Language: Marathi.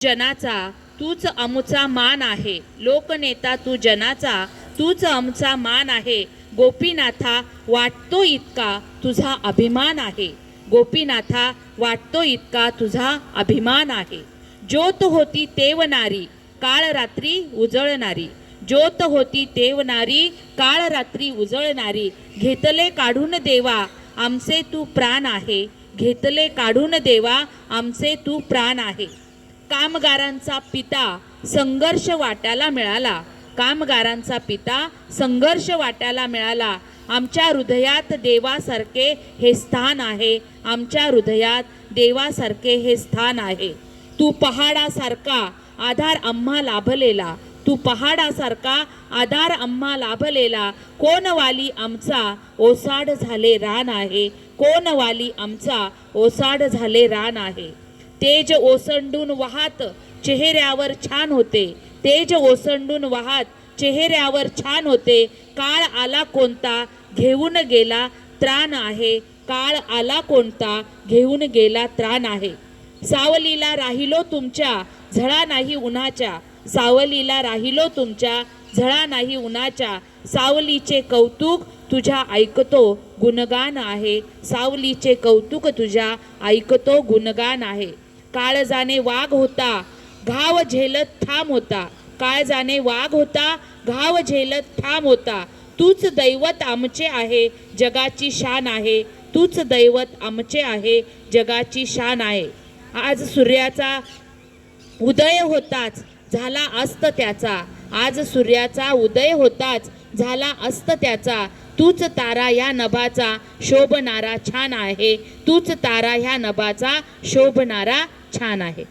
जनाचा तूच आमुचा मान आहे, लोकनेता तू जनाचा तूच आमचा मान आहे. गोपीनाथा वाटतो इतका तुझा अभिमान आहे, गोपीनाथा वाटतो इतका तुझा अभिमान आहे. ज्योत होती तेवणारी काळ रात्री उजळणारी, ज्योत होती तेवणारी काळ रात्री उजळणारी. घेतले काढून देवा आमचे तू प्राण आहे, घेतले काढून देवा आमचे तू प्राण आहे. कामगारांचा पिता संघर्ष वाट्याला मिळाला, कामगारांचा पिता संघर्ष वाट्याला मिळाला. आमच्या हृदयात देवासारखे हे स्थान आहे, आमच्या हृदयात देवासारखे हे स्थान आहे. तू पहाडासारखा आधार आम्हा लाभलेला, तू पहाडासारखा आधार आम्हा लाभलेला. कोणवाली आमचा ओसाड झाले रान आहे, कोणवाली आमचा ओसाड झाले रान आहे. तेज ओसंडून वाहत चेहऱ्यावर छान होते, तेज ओसंडून वाहत चेहऱ्यावर छान होते. काळ आला कोणता घेऊन गेला त्राण आहे, काळ आला कोणता घेऊन गेला त्राण आहे. सावलीला राहिलो तुमच्या झळा नाही उन्हाच्या, सावलीला राहिलो तुमच्या झळा नाही उन्हाच्या. सावलीचे कौतुक तुझ्या ऐकतो गुणगान आहे, सावलीचे कौतुक तुझ्या ऐकतो गुणगान आहे. काळजाने वाघ होता घाव झेलत ठाम होता, काळजाने वाघ होता घाव झेलत ठाम होता. तूच दैवत आमचे आहे जगाची शान आहे, तूच दैवत आमचे आहे जगाची शान आहे. आज सूर्याचा उदय होताच झाला अस्त त्याचा, आज सूर्याचा उदय होताच झाला अस्त त्याचा. तूच तारा ह्या नभाचा शोभणारा छान आहे, तूच तारा ह्या नभाचा शोभणारा छान आहे.